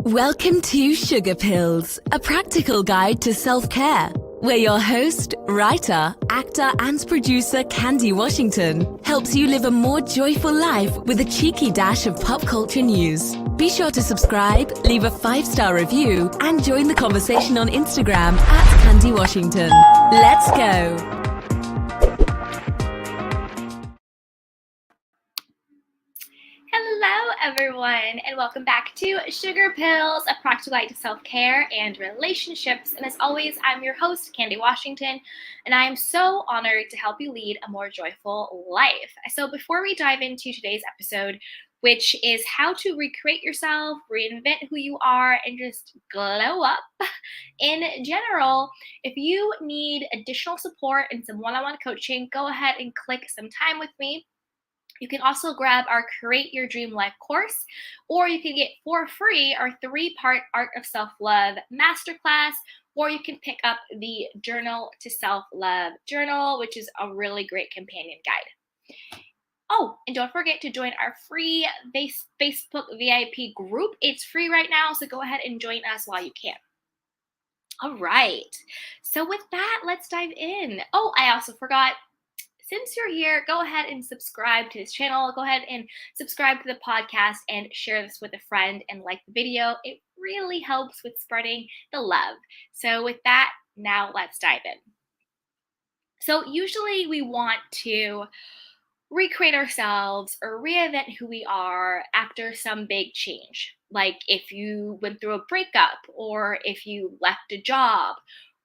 Welcome to Sugar Pills, a practical guide to self-care, where your host, writer, actor and producer Candy Washington helps you live a more joyful life with a cheeky dash of pop culture news. Be sure to subscribe, leave a 5-star review and join the conversation on Instagram at Candy Washington. Let's go! Hello, everyone, and welcome back to Sugar Pills, a practical guide to self-care and relationships. And as always, I'm your host, Candy Washington, and I am so honored to help you lead a more joyful life. So before we dive into today's episode, which is how to recreate yourself, reinvent who you are, and just glow up in general, if you need additional support and some one-on-one coaching, go ahead and click some time with me. You can also grab our Create Your Dream Life course, or you can get for free our 3-part Art of Self-Love Masterclass, or you can pick up the Journal to Self-Love Journal, which is a really great companion guide. Oh, and don't forget to join our free Facebook VIP group. It's free right now, so go ahead and join us while you can. All right, so with that, let's dive in. Oh, I also forgot. Since you're here, go ahead and subscribe to this channel. Go ahead and subscribe to the podcast and share this with a friend and like the video. It really helps with spreading the love. So with that, now let's dive in. So usually we want to recreate ourselves or reinvent who we are after some big change. Like if you went through a breakup, or if you left a job,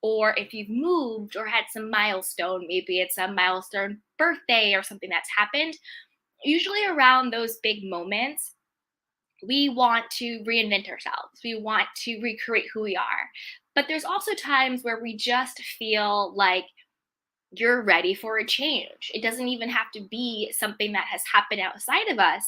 or if you've moved or had some milestone, maybe it's a milestone birthday or something that's happened. Usually around those big moments, we want to reinvent ourselves. We want to recreate who we are. But there's also times where we just feel like you're ready for a change. It doesn't even have to be something that has happened outside of us.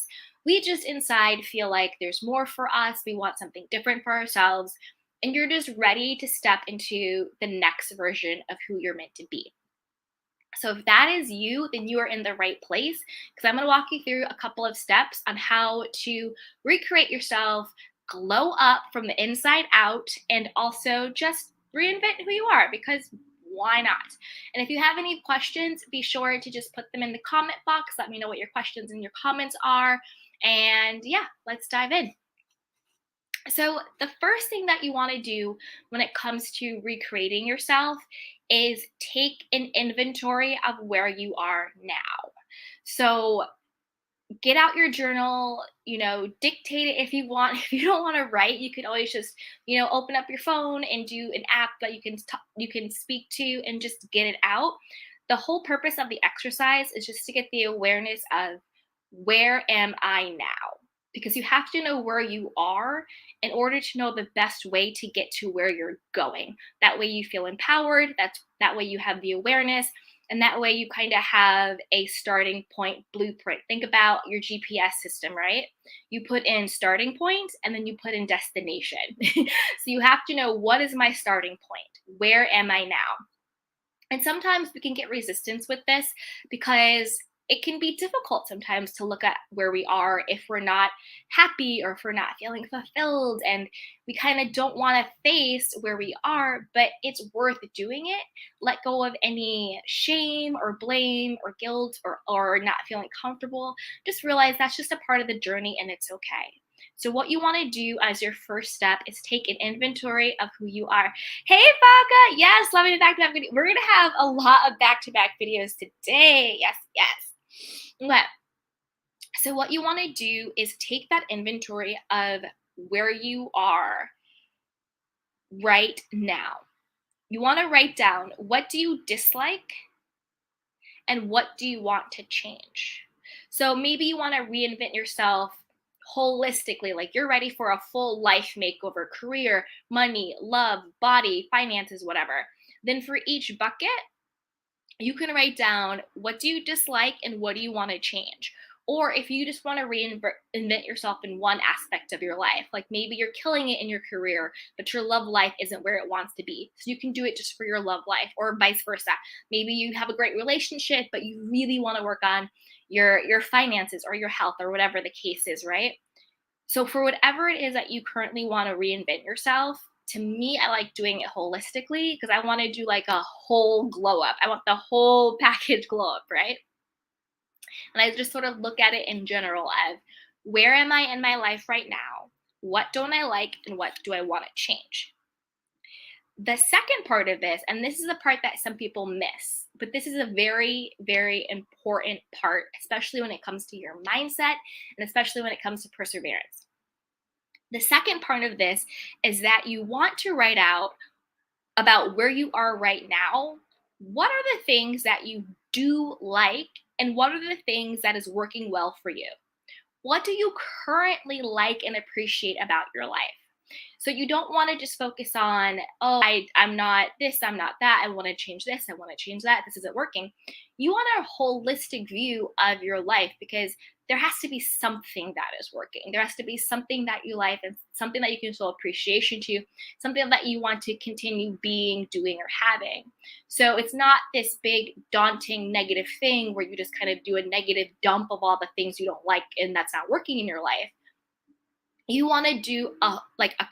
We just inside feel like there's more for us. We want something different for ourselves. And you're just ready to step into the next version of who you're meant to be. So if that is you, then you are in the right place, because I'm going to walk you through a couple of steps on how to recreate yourself, glow up from the inside out, and also just reinvent who you are, because why not? And if you have any questions, be sure to just put them in the comment box. Let me know what your questions and your comments are. And yeah, let's dive in. So the first thing that you want to do when it comes to recreating yourself is take an inventory of where you are now. So get out your journal, dictate it if you want. If you don't want to write, you can always just, open up your phone and do an app that you can speak to and just get it out. The whole purpose of the exercise is just to get the awareness of, where am I now? Because you have to know where you are in order to know the best way to get to where you're going. That way you feel empowered, that way you have the awareness, and that way you kind of have a starting point blueprint. Think about your GPS system, right? You put in starting point and then you put in destination. So you have to know, what is my starting point? Where am I now? And sometimes we can get resistance with this, because it can be difficult sometimes to look at where we are if we're not happy or if we're not feeling fulfilled, and we kind of don't want to face where we are, but it's worth doing it. Let go of any shame or blame or guilt or not feeling comfortable. Just realize that's just a part of the journey and it's okay. So what you want to do as your first step is take an inventory of who you are. Hey, Baka! Yes, loving the back-to-back video. We're going to have a lot of back-to-back videos today. Yes, yes. Okay. So what you want to do is take that inventory of where you are right now. You want to write down, what do you dislike and what do you want to change? So maybe you want to reinvent yourself holistically, like you're ready for a full life makeover, career, money, love, body, finances, whatever. Then for each bucket, you can write down, what do you dislike and what do you want to change? Or if you just want to reinvent yourself in one aspect of your life, like maybe you're killing it in your career, but your love life isn't where it wants to be. So you can do it just for your love life, or vice versa. Maybe you have a great relationship, but you really want to work on your finances or your health or whatever the case is, right? So for whatever it is that you currently want to reinvent yourself, to me, I like doing it holistically because I want to do like a whole glow up. I want the whole package glow up, right? And I just sort of look at it in general of where am I in my life right now? What don't I like and what do I want to change? The second part of this, and this is the part that some people miss, but this is a very, very important part, especially when it comes to your mindset and especially when it comes to perseverance. The second part of this is that you want to write out about where you are right now. What are the things that you do like, and what are the things that is working well for you? What do you currently like and appreciate about your life? So you don't want to just focus on, oh, I'm not this, I'm not that, I want to change this, I want to change that, this isn't working. You want a holistic view of your life because there has to be something that is working. There has to be something that you like and something that you can show appreciation to, something that you want to continue being, doing, or having. So it's not this big, daunting, negative thing where you just kind of do a negative dump of all the things you don't like and that's not working in your life. You want to do a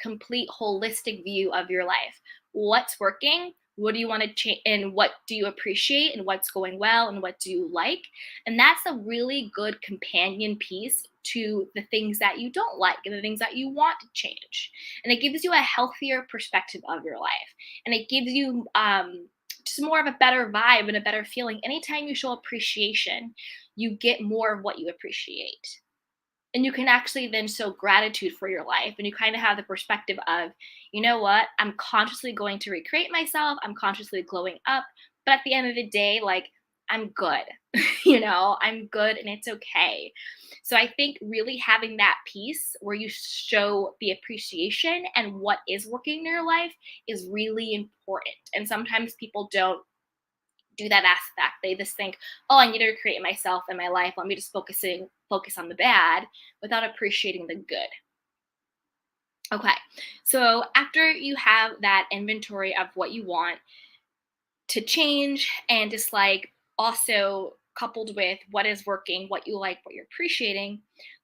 complete holistic view of your life. What's working? What do you want to change? And what do you appreciate? And what's going well? And what do you like? And that's a really good companion piece to the things that you don't like and the things that you want to change. And it gives you a healthier perspective of your life. And it gives you just more of a better vibe and a better feeling. Anytime you show appreciation, you get more of what you appreciate. And you can actually then show gratitude for your life. And you kind of have the perspective of, you know what, I'm consciously going to recreate myself. I'm consciously glowing up. But at the end of the day, like, I'm good. I'm good and it's okay. So I think really having that piece where you show the appreciation and what is working in your life is really important. And sometimes people don't do that aspect. They just think, oh, I need to create myself and my life. Let me just focus on the bad without appreciating the good. Okay, so after you have that inventory of what you want to change and dislike, also coupled with what is working, what you like, what you're appreciating,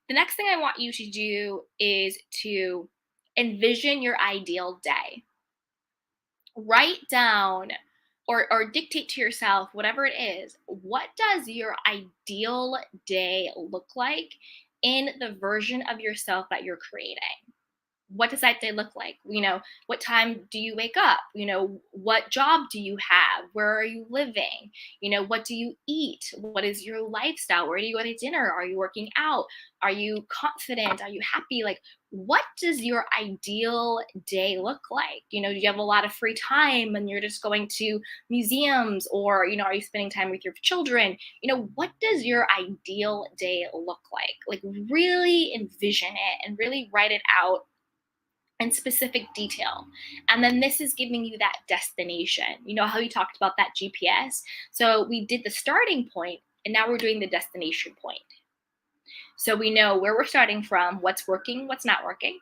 the next thing I want you to do is to envision your ideal day. Write down or dictate to yourself, whatever it is, what does your ideal day look like in the version of yourself that you're creating? What does that day look like? What time do you wake up? What job do you have? Where are you living? What do you eat? What is your lifestyle? Where do you go to dinner? Are you working out? Are you confident? Are you happy? Like, what does your ideal day look like? Do you have a lot of free time and you're just going to museums, or, are you spending time with your children? What does your ideal day look like? Like, really envision it and really write it out in specific detail. And then this is giving you that destination. You know how you talked about that GPS? So we did the starting point and now we're doing the destination point. So we know where we're starting from, what's working, what's not working.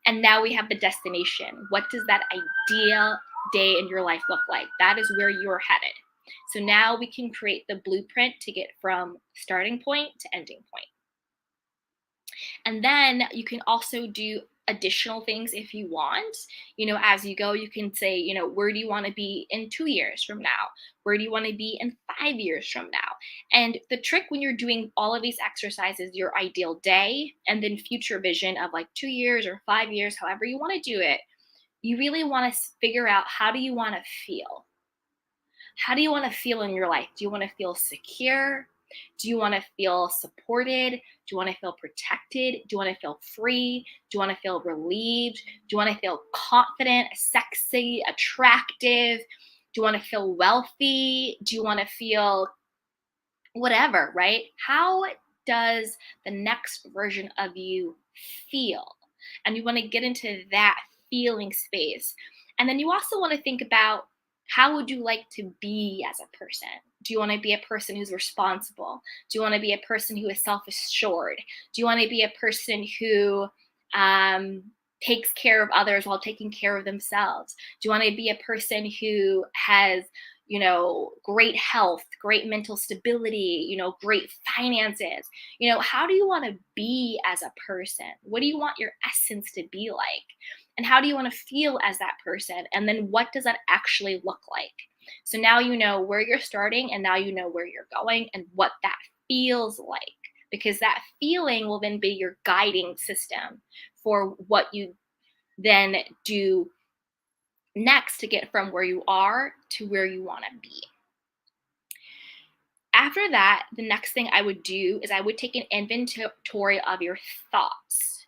And now we have the destination. What does that ideal day in your life look like? That is where you're headed. So now we can create the blueprint to get from starting point to ending point. And then you can also do additional things if you want. As you go, you can say, where do you want to be in 2 years from now? Where do you want to be in 5 years from now? And the trick when you're doing all of these exercises, your ideal day and then future vision of like 2 years or 5 years, however you want to do it, you really want to figure out, how do you want to feel? How do you want to feel in your life? Do you want to feel secure? Do you want to feel supported? Do you want to feel protected? Do you want to feel free? Do you want to feel relieved? Do you want to feel confident, sexy, attractive? Do you want to feel wealthy? Do you want to feel whatever, right? How does the next version of you feel? And you want to get into that feeling space. And then you also want to think about, how would you like to be as a person? Do you want to be a person who's responsible? Do you want to be a person who is self-assured? Do you want to be a person who takes care of others while taking care of themselves? Do you want to be a person who has, great health, great mental stability, great finances? How do you want to be as a person? What do you want your essence to be like? And how do you want to feel as that person? And then what does that actually look like? So now you know where you're starting, and now you know where you're going and what that feels like, because that feeling will then be your guiding system for what you then do next to get from where you are to where you want to be. After that, the next thing I would do is I would take an inventory of your thoughts.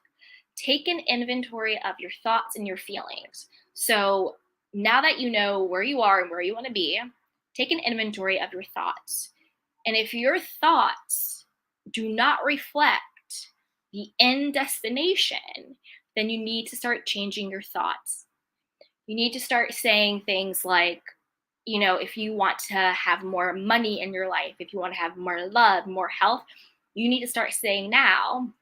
Take an inventory of your thoughts and your feelings. So now that you know where you are and where you want to be, take an inventory of your thoughts. And if your thoughts do not reflect the end destination, then you need to start changing your thoughts. You need to start saying things like, if you want to have more money in your life, if you want to have more love, more health, you need to start saying now,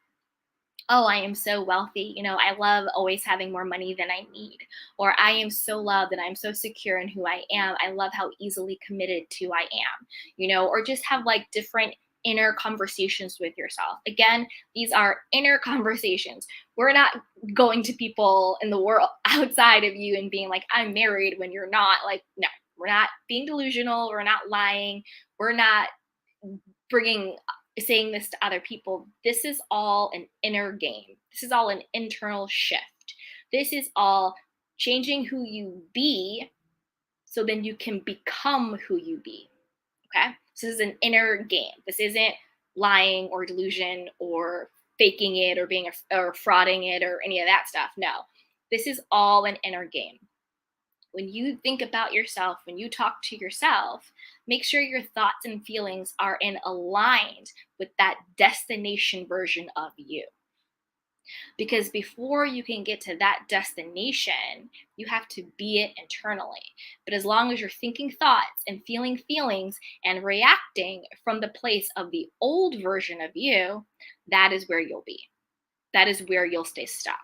oh, I am so wealthy. I love always having more money than I need. Or I am so loved and I'm so secure in who I am. I love how easily committed to I am, or just have like different inner conversations with yourself. Again, these are inner conversations. We're not going to people in the world outside of you and being like, I'm married, when you're not. Like, no, we're not being delusional. We're not lying. We're not saying this to other people. This is all an inner game. This is all an internal shift. This is all changing who you be so then you can become who you be. Okay? So this is an inner game. This isn't lying or delusion or faking it or or frauding it or any of that stuff. No. This is all an inner game. When you think about yourself, when you talk to yourself, make sure your thoughts and feelings are aligned with that destination version of you. Because before you can get to that destination, you have to be it internally. But as long as you're thinking thoughts and feeling feelings and reacting from the place of the old version of you, that is where you'll be. That is where you'll stay stuck.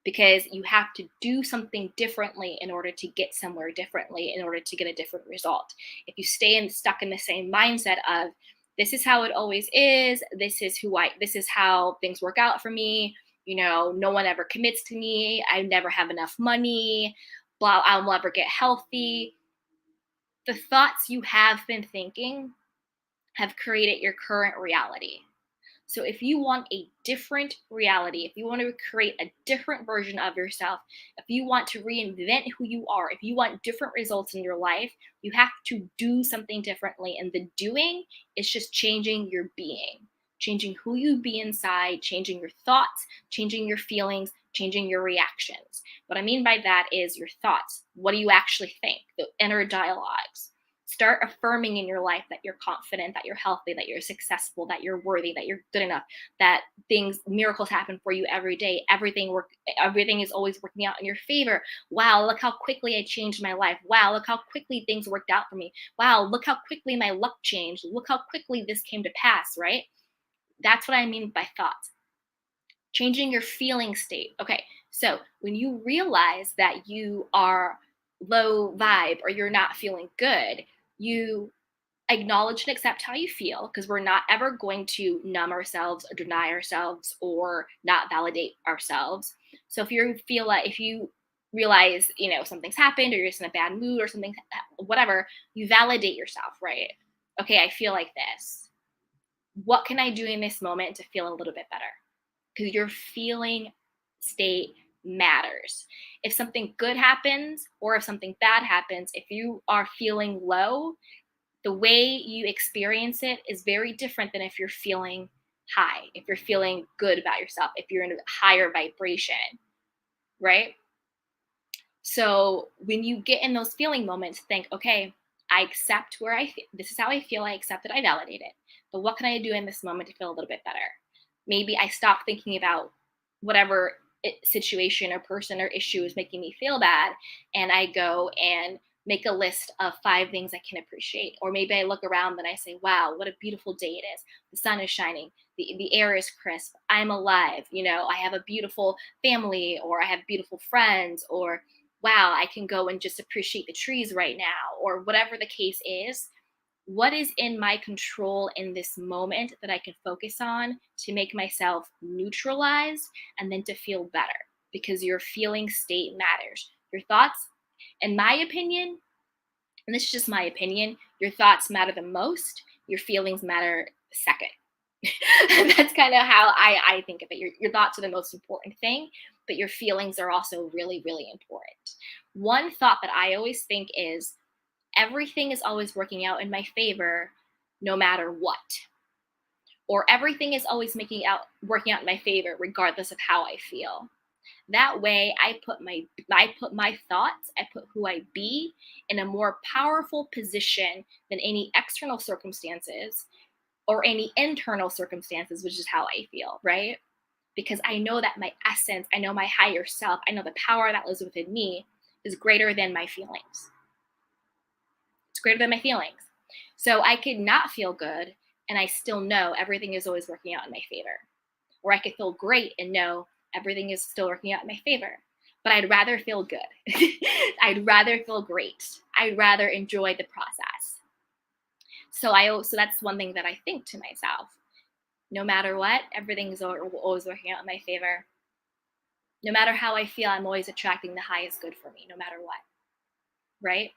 Because you have to do something differently in order to get somewhere differently, in order to get a different result. If you stay stuck in the same mindset of, this is how it always is, this is how things work out for me, no one ever commits to me, I never have enough money, blah, I'll never get healthy. The thoughts you have been thinking have created your current reality. So if you want a different reality, if you want to create a different version of yourself, if you want to reinvent who you are, if you want different results in your life, you have to do something differently. And the doing is just changing your being, changing who you be inside, changing your thoughts, changing your feelings, changing your reactions. What I mean by that is your thoughts. What do you actually think? The inner dialogues. Start affirming in your life that you're confident, that you're healthy, that you're successful, that you're worthy, that you're good enough, that miracles happen for you every day. Everything is always working out in your favor. Wow, look how quickly I changed my life. Wow, look how quickly things worked out for me. Wow, look how quickly my luck changed. Look how quickly this came to pass, right? That's what I mean by thoughts. Changing your feeling state. Okay, so when you realize that you are low vibe or you're not feeling good, you acknowledge and accept how you feel, because we're not ever going to numb ourselves or deny ourselves or not validate ourselves. So if you realize, something's happened or you're just in a bad mood or something, whatever, you validate yourself, right? Okay, I feel like this. What can I do in this moment to feel a little bit better? Because your feeling state matters. If something good happens or if something bad happens, if you are feeling low, the way you experience it is very different than if you're feeling high, if you're feeling good about yourself, if you're in a higher vibration, right? So when you get in those feeling moments, think, okay, I accept where I feel. This is how I feel. I accept it. I validate it. But what can I do in this moment to feel a little bit better? Maybe I stop thinking about whatever situation or person or issue is making me feel bad, and I go and make a list of 5 things I can appreciate. Or maybe I look around and I say, wow, what a beautiful day it is. The sun is shining. the air is crisp, I'm alive, I have a beautiful family, or I have beautiful friends, or wow, I can go and just appreciate the trees right now, or whatever the case is. What is in my control in this moment that I can focus on to make myself neutralized and then to feel better? Because your feeling state matters. Your thoughts, in my opinion, and this is just my opinion, your thoughts matter the most, your feelings matter second. That's kind of how I think of it. Your thoughts are the most important thing, but your feelings are also really, really important. One thought that I always think is everything is always working out in my favor no matter what. Or everything is always working out in my favor regardless of how I feel. That way I put my thoughts, I put who I be in a more powerful position than any external circumstances or any internal circumstances, which is how I feel, right? Because I know that my essence, I know my higher self, I know the power that lives within me is greater than my feelings. It's greater than my feelings. So I could not feel good and I still know everything is always working out in my favor. Or I could feel great and know everything is still working out in my favor. But I'd rather feel good. I'd rather feel great. I'd rather enjoy the process. So that's one thing that I think to myself. No matter what, everything is always working out in my favor. No matter how I feel, I'm always attracting the highest good for me, no matter what. Right?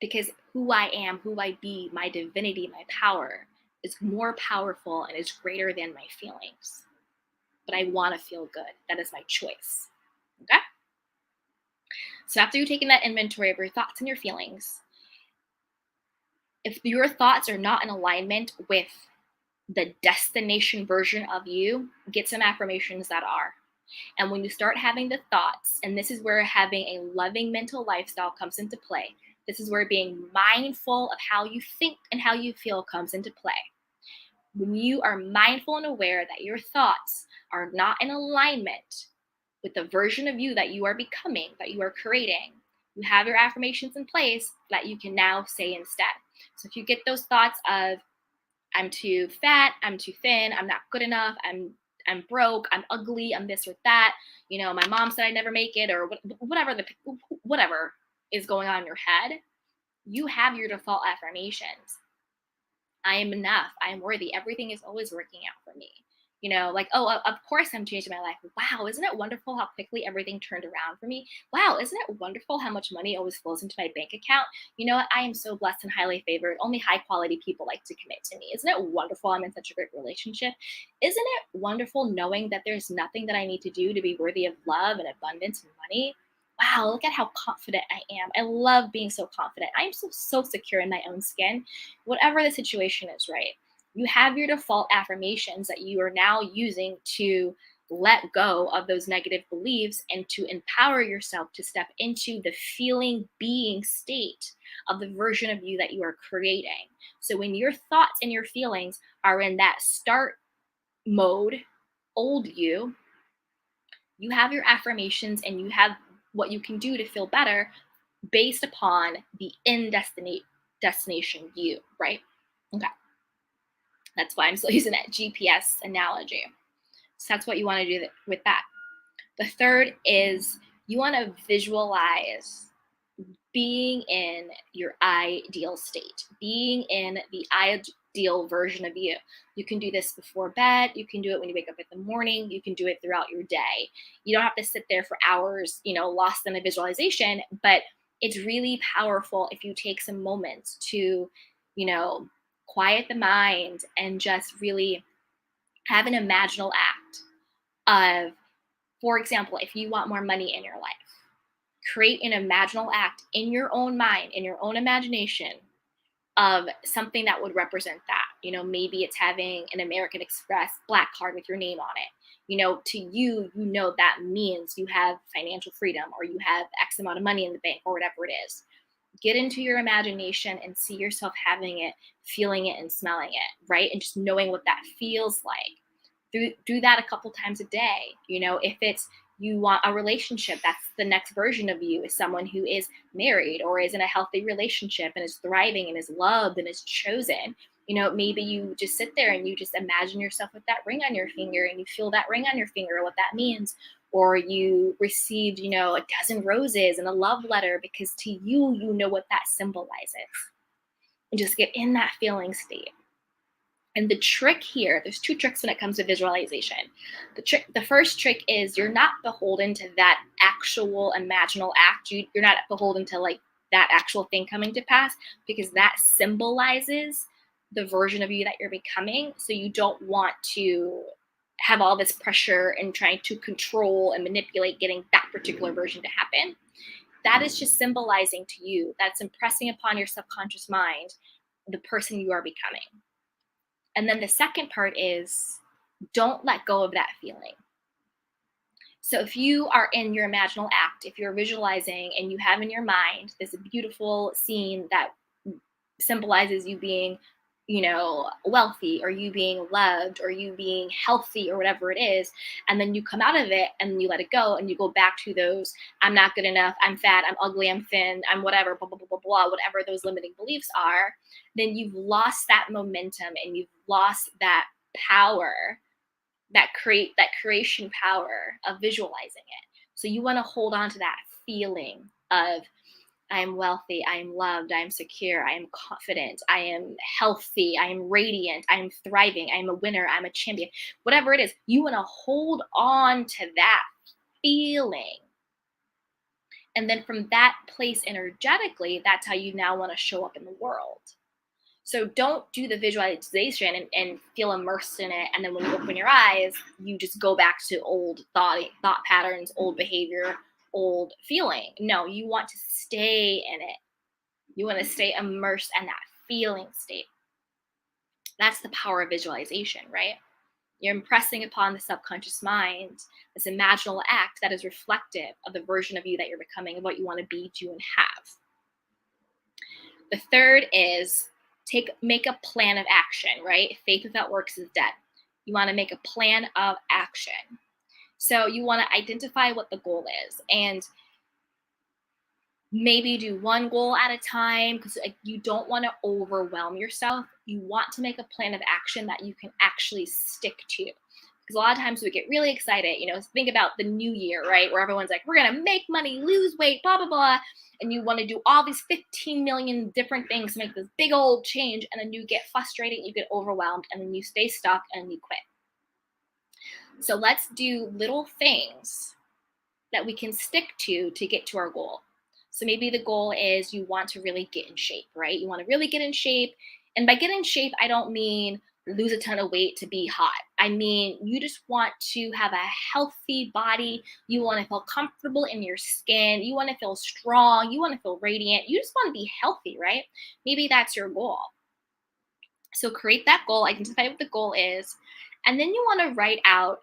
Because who I am, who I be, my divinity, my power is more powerful and is greater than my feelings. But I want to feel good. That is my choice. Okay? So after you've taken that inventory of your thoughts and your feelings, if your thoughts are not in alignment with the destination version of you, get some affirmations that are. And when you start having the thoughts, and this is where having a loving mental lifestyle comes into play. This is where being mindful of how you think and how you feel comes into play. When you are mindful and aware that your thoughts are not in alignment with the version of you that you are becoming, that you are creating, you have your affirmations in place that you can now say instead. So if you get those thoughts of, I'm too fat, I'm too thin, I'm not good enough, I'm broke, I'm ugly, I'm this or that, my mom said I'd never make it, or whatever is going on in your head, you have your default affirmations. I am enough. I am worthy. Everything is always working out for me. Of course I'm changing my life. Wow, isn't it wonderful how quickly everything turned around for me? Wow, isn't it wonderful how much money always flows into my bank account? You know what? I am so blessed and highly favored. Only high quality people like to commit to me. Isn't it wonderful I'm in such a great relationship? Isn't it wonderful knowing that there's nothing that I need to do to be worthy of love and abundance and money? Wow, look at how confident I am. I love being so confident. I am so secure in my own skin. Whatever the situation is, right? You have your default affirmations that you are now using to let go of those negative beliefs and to empower yourself to step into the feeling being state of the version of you that you are creating. So when your thoughts and your feelings are in that start mode, old you have your affirmations and you have what you can do to feel better based upon the end destination you, right? Okay. That's why I'm still using that GPS analogy. So that's what you want to do with that. The third is you want to visualize being in your ideal state, being in the ideal version of you. You can do this before bed. You can do it when you wake up in the morning. You can do it throughout your day. You don't have to sit there for hours, lost in a visualization, but it's really powerful if you take some moments to, quiet the mind and just really have an imaginal act of, for example, if you want more money in your life, create an imaginal act in your own mind, in your own imagination of something that would represent that. Maybe it's having an American Express black card with your name on it. To you, that means you have financial freedom or you have X amount of money in the bank or whatever it is. Get into your imagination and see yourself having it, feeling it, and smelling it, right? And just knowing what that feels like. Do that a couple times a day. If it's you want a relationship, that's the next version of you, is someone who is married or is in a healthy relationship and is thriving and is loved and is chosen. Maybe you just sit there and you just imagine yourself with that ring on your finger and you feel that ring on your finger, what that means. Or you received, a dozen roses and a love letter because to you, you know what that symbolizes. And just get in that feeling state. And the trick here, there's two tricks when it comes to visualization. The first trick is you're not beholden to that actual imaginal act. You're not beholden to like that actual thing coming to pass, because that symbolizes the version of you that you're becoming. So you don't want to have all this pressure and trying to control and manipulate getting that particular version to happen. That is just symbolizing to you. That's impressing upon your subconscious mind the person you are becoming. And then the second part is don't let go of that feeling. So if you are in your imaginal act, if you're visualizing and you have in your mind this beautiful scene that symbolizes you being, wealthy, or you being loved, or you being healthy, or whatever it is, and then you come out of it and you let it go and you go back to those, I'm not good enough, I'm fat, I'm ugly, I'm thin, I'm whatever, blah, blah, blah, blah, blah, whatever those limiting beliefs are, then you've lost that momentum and you've lost that power, that creation power of visualizing it. So you want to hold on to that feeling of I am wealthy, I am loved, I am secure, I am confident, I am healthy, I am radiant, I am thriving, I am a winner, I'm a champion. Whatever it is, you want to hold on to that feeling. And then from that place energetically, that's how you now want to show up in the world. So don't do the visualization and feel immersed in it. And then when you open your eyes, you just go back to old thought patterns, old behavior, old feeling. No, you want to stay in it. You want to stay immersed in that feeling state. That's the power of visualization, right? You're impressing upon the subconscious mind this imaginal act that is reflective of the version of you that you're becoming, of what you want to be, do, and have. The third is make a plan of action, right? Faith without works is dead. You want to make a plan of action. So you want to identify what the goal is and maybe do one goal at a time, because you don't want to overwhelm yourself. You want to make a plan of action that you can actually stick to. Because a lot of times we get really excited, think about the new year, right? Where everyone's like, we're going to make money, lose weight, blah, blah, blah. And you want to do all these 15 million different things to make this big old change. And then you get frustrated, you get overwhelmed, and then you stay stuck and you quit. So let's do little things that we can stick to get to our goal. So maybe the goal is you want to really get in shape, right? You want to really get in shape. And by get in shape, I don't mean lose a ton of weight to be hot. I mean, you just want to have a healthy body. You want to feel comfortable in your skin. You want to feel strong. You want to feel radiant. You just want to be healthy, right? Maybe that's your goal. So create that goal, identify what the goal is, and then you want to write out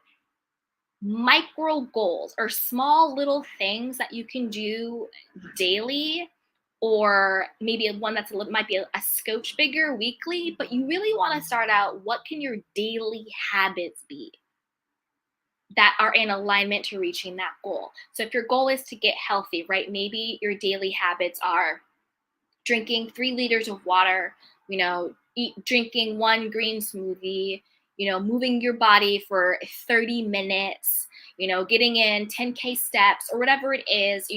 micro goals or small little things that you can do daily, or maybe one that's might be a scotch bigger weekly, but you really want to start out, what can your daily habits be that are in alignment to reaching that goal? So if your goal is to get healthy, right, maybe your daily habits are drinking 3 liters of water, drinking 1 green smoothie, moving your body for 30 minutes, getting in 10K steps or whatever it is,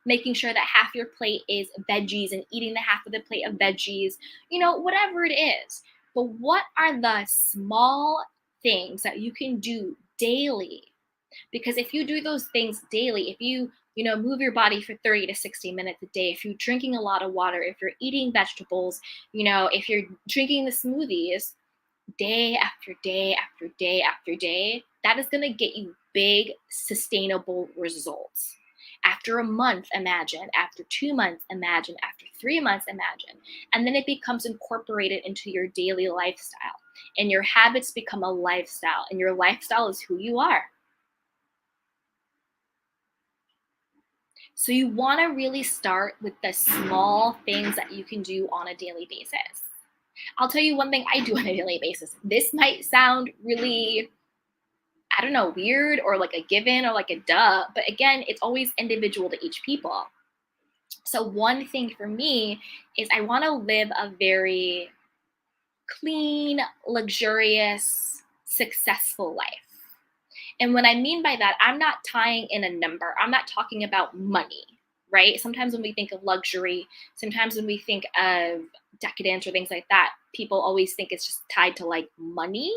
making sure that half your plate is veggies and eating the half of the plate of veggies, whatever it is. But what are the small things that you can do daily? Because if you do those things daily, if you, move your body for 30 to 60 minutes a day, if you're drinking a lot of water, if you're eating vegetables, if you're drinking the smoothies, day after day after day after day, that is going to get you big, sustainable results. After a month, imagine. After 2 months, imagine. After 3 months, imagine. And then it becomes incorporated into your daily lifestyle. And your habits become a lifestyle. And your lifestyle is who you are. So you want to really start with the small things that you can do on a daily basis. I'll tell you one thing I do on a daily basis. This might sound really, weird or like a given or like a duh, but again, it's always individual to each people. So one thing for me is I want to live a very clean, luxurious, successful life. And what I mean by that, I'm not tying in a number. I'm not talking about money, right? Sometimes when we think of luxury, sometimes when we think of decadence or things like that, people always think it's just tied to like money.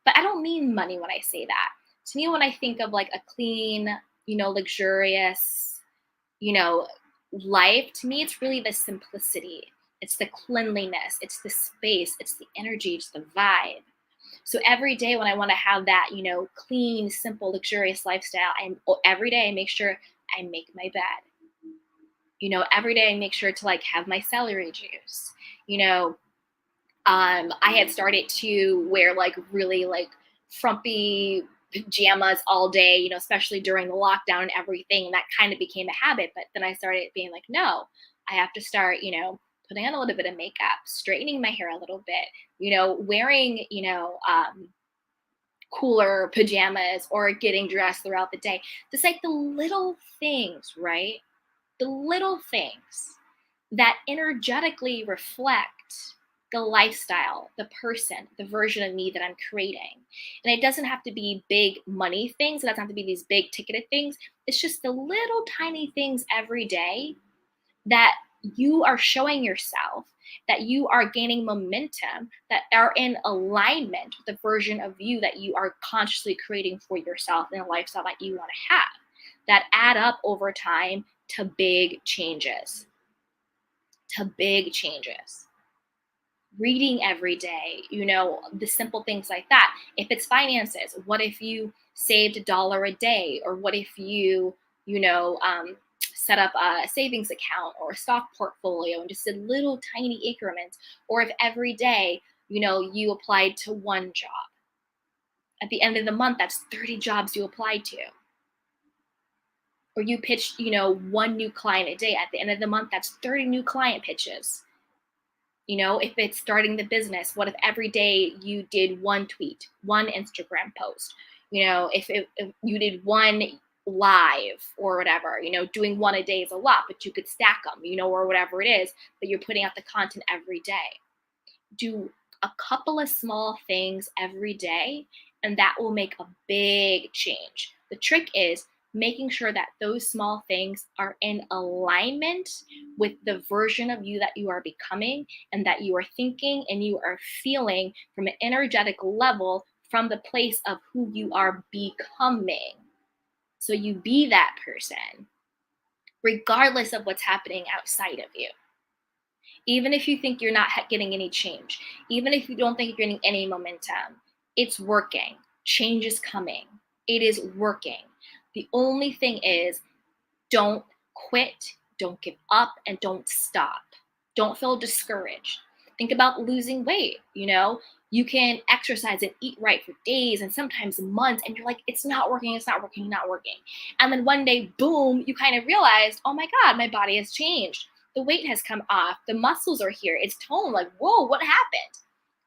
But I don't mean money when I say that. To me, when I think of like a clean, luxurious, life, to me, it's really the simplicity. It's the cleanliness. It's the space. It's the energy. It's the vibe. So every day when I want to have that, clean, simple, luxurious lifestyle, every day I make sure I make my bed. Every day I make sure to like have my celery juice. I had started to wear like really like frumpy pajamas all day, especially during the lockdown and everything. And that kind of became a habit. But then I started being like, no, I have to start, putting on a little bit of makeup, straightening my hair a little bit, wearing, cooler pajamas or getting dressed throughout the day. Just like the little things, right? The little things that energetically reflect the lifestyle, the person, the version of me that I'm creating. And it doesn't have to be big money things. It doesn't have to be these big ticketed things. It's just the little tiny things every day that you are showing yourself, that you are gaining momentum, that are in alignment with the version of you that you are consciously creating for yourself and a lifestyle that you want to have, that add up over time to big changes. Reading every day, the simple things like that. If it's finances, what if you saved $1 a day? Or what if you, set up a savings account or a stock portfolio and just did little tiny increments? Or if every day, you applied to one job. At the end of the month, that's 30 jobs you applied to. Or you pitched, one new client a day. At the end of the month, that's 30 new client pitches. If it's starting the business, what if every day you did one tweet, one Instagram post? If you did one live or whatever, doing one a day is a lot, but you could stack them, or whatever it is, but you're putting out the content every day. Do a couple of small things every day, and that will make a big change. The trick is making sure that those small things are in alignment with the version of you that you are becoming and that you are thinking and you are feeling from an energetic level from the place of who you are becoming. So you be that person, regardless of what's happening outside of you. Even if you think you're not getting any change, even if you don't think you're getting any momentum, it's working. Change is coming. It is working. The only thing is, don't quit, don't give up, and don't stop. Don't feel discouraged. Think about losing weight. You can exercise and eat right for days and sometimes months, and you're like, it's not working. And then one day, boom, you kind of realized, oh my God, my body has changed. The weight has come off. The muscles are here. It's toned. Like, whoa, what happened?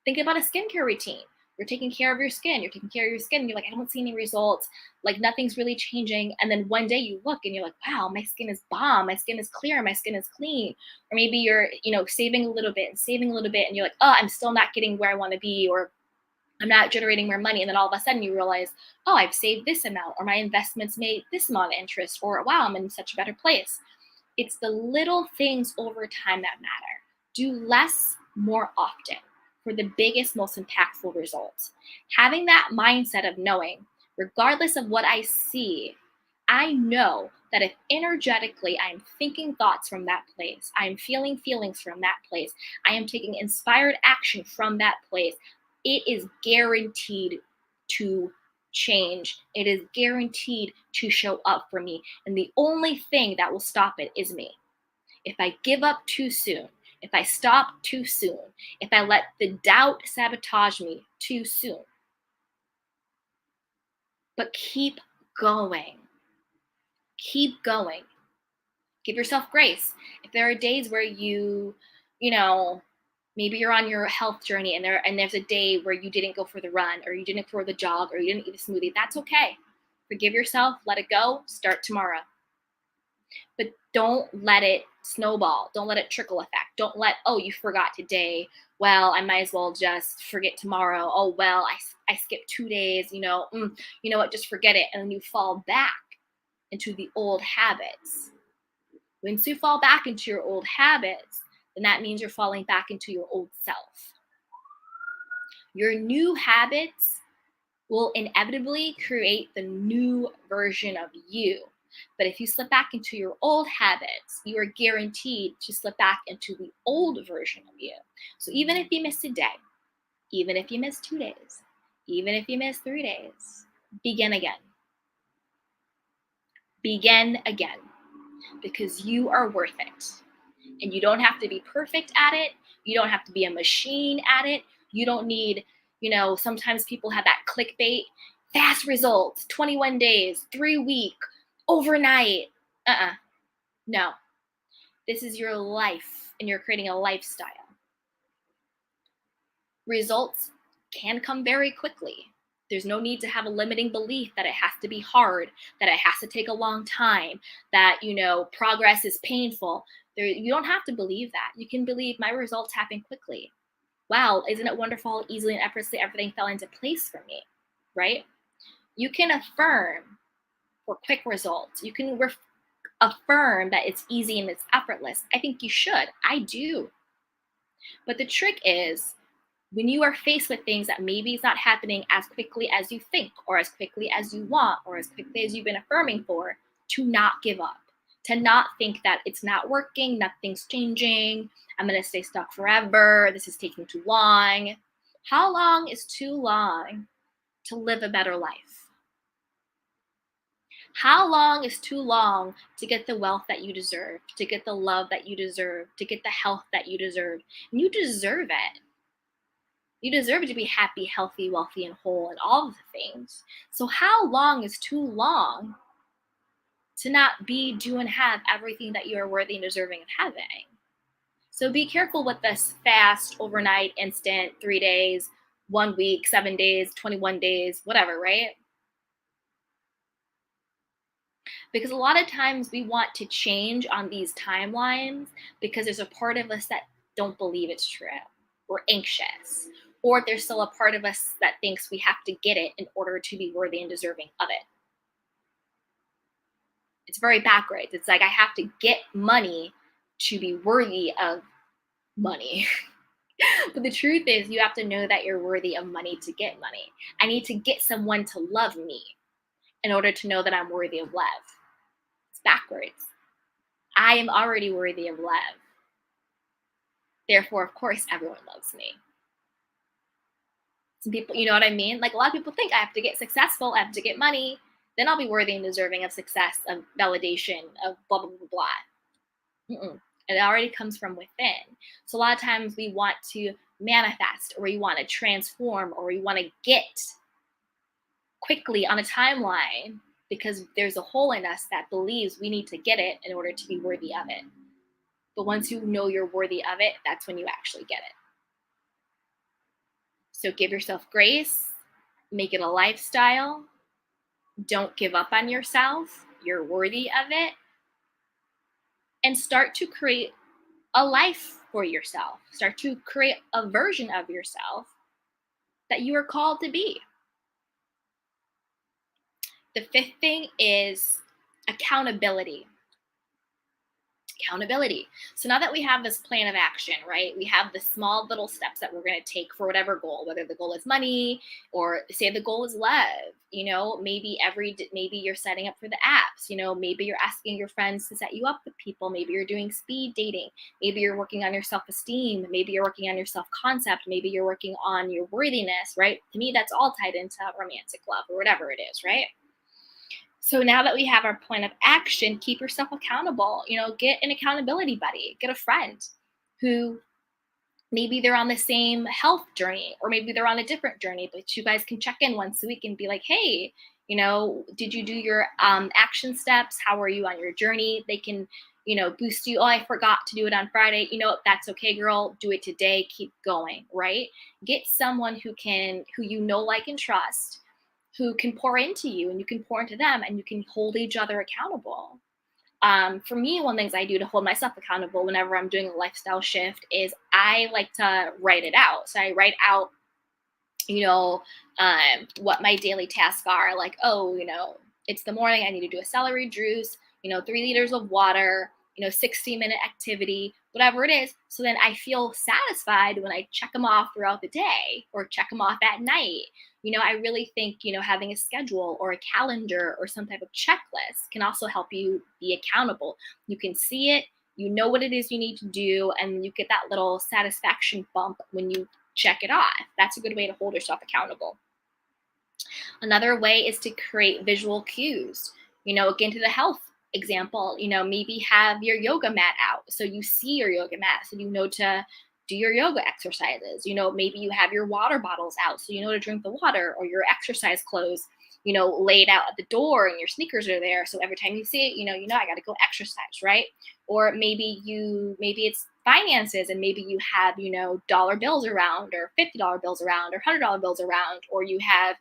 Think about a skincare routine. You're taking care of your skin. And you're like, I don't see any results. Like nothing's really changing. And then one day you look and you're like, wow, my skin is bomb. My skin is clear. My skin is clean. Or maybe you're, saving a little bit. And you're like, oh, I'm still not getting where I want to be, or I'm not generating more money. And then all of a sudden you realize, oh, I've saved this amount, or my investments made this amount of interest, or wow, I'm in such a better place. It's the little things over time that matter. Do less more often for the biggest, most impactful results. Having that mindset of knowing, regardless of what I see, I know that if energetically I am thinking thoughts from that place, I am feeling feelings from that place, I am taking inspired action from that place, it is guaranteed to change. It is guaranteed to show up for me. And the only thing that will stop it is me. If I give up too soon, if I stop too soon, if I let the doubt sabotage me too soon. But keep going. Keep going. Give yourself grace. If there are days where you maybe you're on your health journey and there's a day where you didn't go for the run, or you didn't go for the jog, or you didn't eat a smoothie, that's okay. Forgive yourself, let it go, start tomorrow. But don't let it snowball. Don't let it trickle effect. Don't let, oh, you forgot today. Well, I might as well just forget tomorrow. Oh, well, I skipped 2 days, you know what, just forget it. And then you fall back into the old habits. Once you fall back into your old habits, then that means you're falling back into your old self. Your new habits will inevitably create the new version of you. But if you slip back into your old habits, you are guaranteed to slip back into the old version of you. So even if you miss a day, even if you miss 2 days, even if you miss 3 days, begin again. Begin again, because you are worth it. And you don't have to be perfect at it. You don't have to be a machine at it. You don't need, sometimes people have that clickbait, fast results, 21 days, 3 week, overnight. No. This is your life, and you're creating a lifestyle. Results can come very quickly. There's no need to have a limiting belief that it has to be hard, that it has to take a long time, that, progress is painful. You don't have to believe that. You can believe my results happen quickly. Wow, isn't it wonderful, easily and effortlessly everything fell into place for me, right? You can affirm for quick results. You can affirm that it's easy and it's effortless. I think you should. I do. But the trick is, when you are faced with things that maybe it's not happening as quickly as you think, or as quickly as you want, or as quickly as you've been affirming for, to not give up, to not think that it's not working, nothing's changing, I'm going to stay stuck forever, this is taking too long. How long is too long to live a better life? How long is too long to get the wealth that you deserve, to get the love that you deserve, to get the health that you deserve? And you deserve it. You deserve to be happy, healthy, wealthy, and whole, and all of the things. So how long is too long to not be, do, and have everything that you are worthy and deserving of having? So be careful with this fast, overnight, instant, 3 days, 1 week, 7 days, 21 days, whatever, right? Because a lot of times we want to change on these timelines because there's a part of us that don't believe it's true. We're anxious. Or there's still a part of us that thinks we have to get it in order to be worthy and deserving of it. It's very backwards. It's like I have to get money to be worthy of money. But the truth is, you have to know that you're worthy of money to get money. I need to get someone to love me in order to know that I'm worthy of love. It's backwards. I am already worthy of love. Therefore, of course, everyone loves me. Some people, you know what I mean? Like, a lot of people think I have to get successful, I have to get money, then I'll be worthy and deserving of success, of validation, of blah, blah, blah, blah. It already comes from within. So a lot of times we want to manifest, or we want to transform, or we want to get quickly on a timeline because there's a hole in us that believes we need to get it in order to be worthy of it. But once you know you're worthy of it, that's when you actually get it. So give yourself grace, make it a lifestyle. Don't give up on yourself. You're worthy of it. And start to create a life for yourself. Start to create a version of yourself that you are called to be. The fifth thing is accountability. Accountability. So now that we have this plan of action, right? We have the small little steps that we're going to take for whatever goal, whether the goal is money or say the goal is love, maybe you're setting up for the apps, maybe you're asking your friends to set you up with people. Maybe you're doing speed dating. Maybe you're working on your self-esteem. Maybe you're working on your self-concept. Maybe you're working on your worthiness, right? To me, that's all tied into romantic love or whatever it is, right? So now that we have our plan of action, keep yourself accountable. Get an accountability buddy, get a friend who maybe they're on the same health journey, or maybe they're on a different journey, but you guys can check in once a week and be like, hey, did you do your action steps? How are you on your journey? They can, boost you. Oh, I forgot to do it on Friday. That's okay, girl. Do it today. Keep going, right? Get someone who like, and trust, who can pour into you, and you can pour into them, and you can hold each other accountable. For me, one of the things I do to hold myself accountable whenever I'm doing a lifestyle shift is I like to write it out. So I write out, what my daily tasks are. Like, it's the morning. I need to do a celery juice, 3 liters of water, 60-minute activity, whatever it is. So then I feel satisfied when I check them off throughout the day or check them off at night. I really think, having a schedule or a calendar or some type of checklist can also help you be accountable. You can see it, you know what it is you need to do, and you get that little satisfaction bump when you check it off. That's a good way to hold yourself accountable. Another way is to create visual cues. Again, to the health example, maybe have your yoga mat out so you see your yoga mat, so you know to do your yoga exercises. Maybe you have your water bottles out so you know to drink the water, or your exercise clothes, laid out at the door and your sneakers are there. So every time you see it, I got to go exercise, right? Or maybe it's finances, and maybe you have, dollar bills around, or $50 bills around, or $100 bills around, or you have,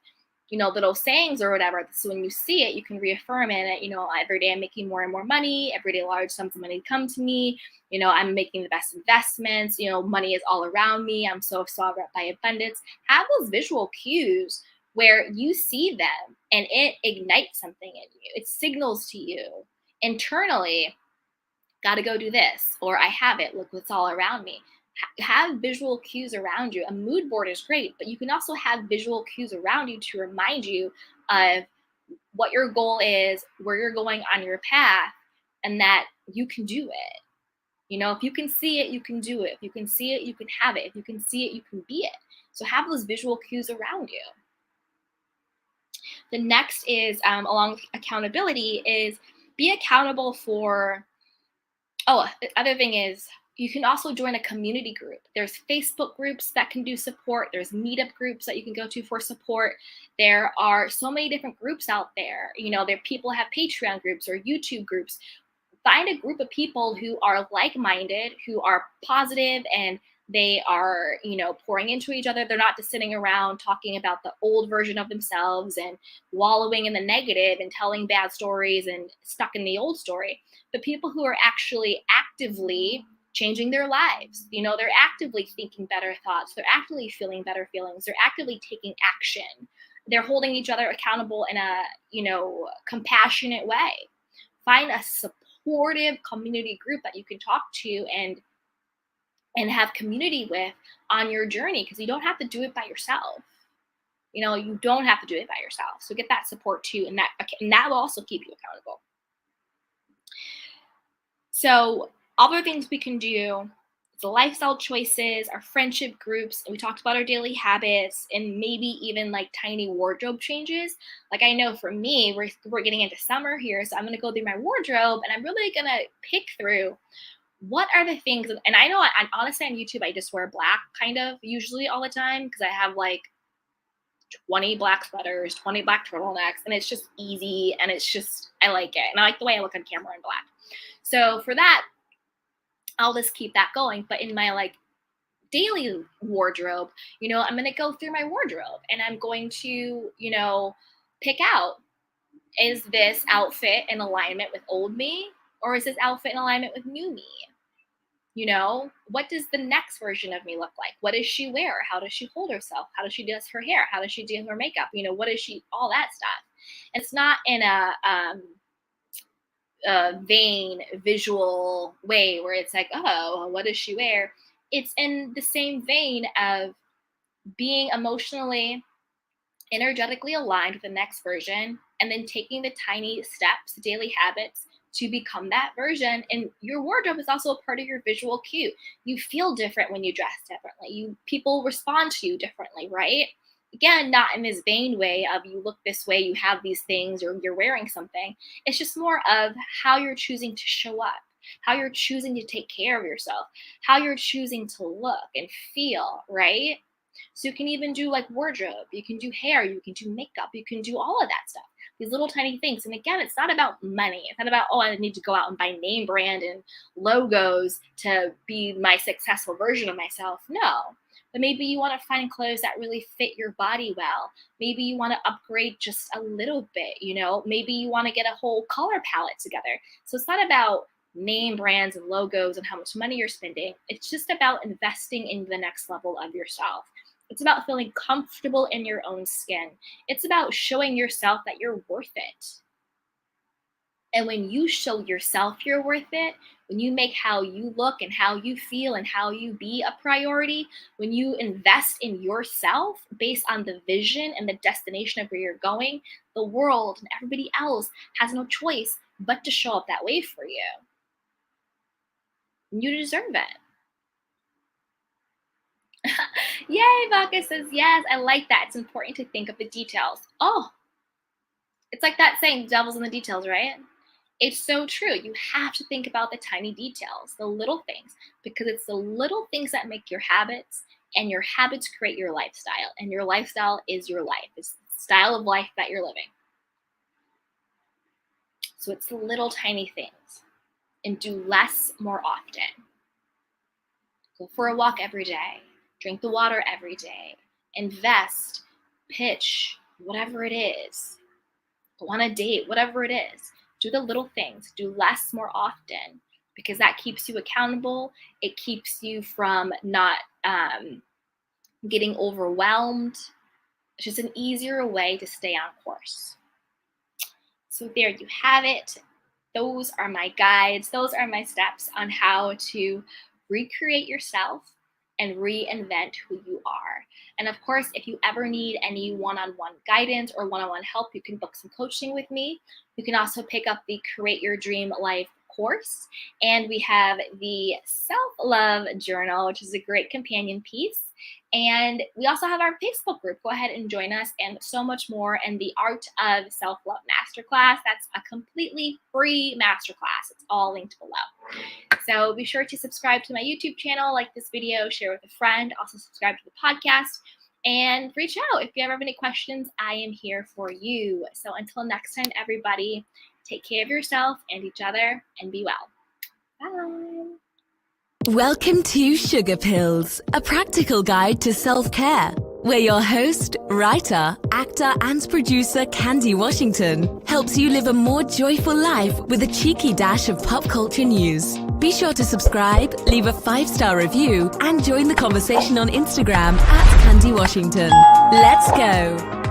little sayings or whatever. So when you see it, you can reaffirm it. Every day I'm making more and more money. Every day large sums of money come to me. I'm making the best investments. Money is all around me. I'm so surrounded by abundance. Have those visual cues where you see them and it ignites something in you. It signals to you internally, got to go do this, or I have it. Look what's all around me. Have visual cues around you. A mood board is great, but you can also have visual cues around you to remind you of what your goal is, where you're going on your path, and that you can do it. If you can see it, you can do it. If you can see it, you can have it. If you can see it, you can be it. So have those visual cues around you. The next is, along with accountability, is be accountable for, the other thing is, you can also join a community group. There's Facebook groups that can do support. There's meetup groups that you can go to for support. There are so many different groups out there. There people have Patreon groups or YouTube groups. Find a group of people who are like-minded, who are positive, and they are, pouring into each other. They're not just sitting around talking about the old version of themselves and wallowing in the negative and telling bad stories and stuck in the old story. But people who are actually actively changing their lives. They're actively thinking better thoughts. They're actively feeling better feelings. They're actively taking action. They're holding each other accountable in a, compassionate way. Find a supportive community group that you can talk to and have community with on your journey, because you don't have to do it by yourself. You don't have to do it by yourself. So get that support too, and that will also keep you accountable. So other things we can do, the lifestyle choices, our friendship groups, and we talked about our daily habits, and maybe even like tiny wardrobe changes. Like, I know for me, we're getting into summer here, so I'm going to go through my wardrobe and I'm really going to pick through what are the things. And I know honestly on YouTube, I just wear black kind of usually all the time, because I have like 20 black sweaters, 20 black turtlenecks, and it's just easy, and it's just, I like it. And I like the way I look on camera in black. So for that, I'll just keep that going. But in my like daily wardrobe, I'm going to go through my wardrobe and I'm going to, pick out, is this outfit in alignment with old me, or is this outfit in alignment with new me? What does the next version of me look like? What does she wear? How does she hold herself? How does she do her hair? How does she do her makeup? What is she, all that stuff. And it's not in a vain visual way where it's like, oh, what does she wear? It's in the same vein of being emotionally, energetically aligned with the next version, and then taking the tiny steps, daily habits to become that version. And your wardrobe is also a part of your visual cue. You feel different when you dress differently. People respond to you differently, right? Again, not in this vain way of you look this way, you have these things, or you're wearing something. It's just more of how you're choosing to show up, how you're choosing to take care of yourself, how you're choosing to look and feel, right? So you can even do like wardrobe, you can do hair, you can do makeup, you can do all of that stuff. These little tiny things. And again, it's not about money. It's not about, I need to go out and buy name brand and logos to be my successful version of myself. No. But maybe you want to find clothes that really fit your body well. Maybe you want to upgrade just a little bit, maybe you want to get a whole color palette together. So it's not about name brands and logos and how much money you're spending. It's just about investing in the next level of yourself. It's about feeling comfortable in your own skin. It's about showing yourself that you're worth it. And when you show yourself you're worth it, when you make how you look and how you feel and how you be a priority, when you invest in yourself based on the vision and the destination of where you're going, the world and everybody else has no choice but to show up that way for you. You deserve it. Yay, Vodka says, yes, I like that. It's important to think of the details. Oh, it's like that saying, devil's in the details, right? It's so true. You have to think about the tiny details, the little things, because it's the little things that make your habits, and your habits create your lifestyle, and your lifestyle is your life. It's the style of life that you're living. So it's the little tiny things, and do less more often. Go for a walk every day. Drink the water every day. Invest, pitch, whatever it is. Go on a date, whatever it is. Do the little things. Do less more often, because that keeps you accountable. It keeps you from not getting overwhelmed. It's just an easier way to stay on course. So there you have it. Those are my guides. Those are my steps on how to recreate yourself and reinvent who you are. And of course, if you ever need any one-on-one guidance or one-on-one help, you can book some coaching with me. You can also pick up the Create Your Dream Life course. And we have the Self-Love Journal, which is a great companion piece. And we also have our Facebook group. Go ahead and join us, and so much more. And the Art of Self-Love Masterclass, that's a completely free masterclass. It's all linked below. So be sure to subscribe to my YouTube channel, like this video, share with a friend, also subscribe to the podcast, and reach out. If you ever have any questions, I am here for you. So until next time, everybody, take care of yourself and each other, and be well. Bye. Welcome to Sugar Pills, a practical guide to self-care, where your host, writer, actor, and producer Candy Washington helps you live a more joyful life with a cheeky dash of pop culture news. Be sure to subscribe, leave a 5-star review, and join the conversation on Instagram @Candy Washington. Let's go!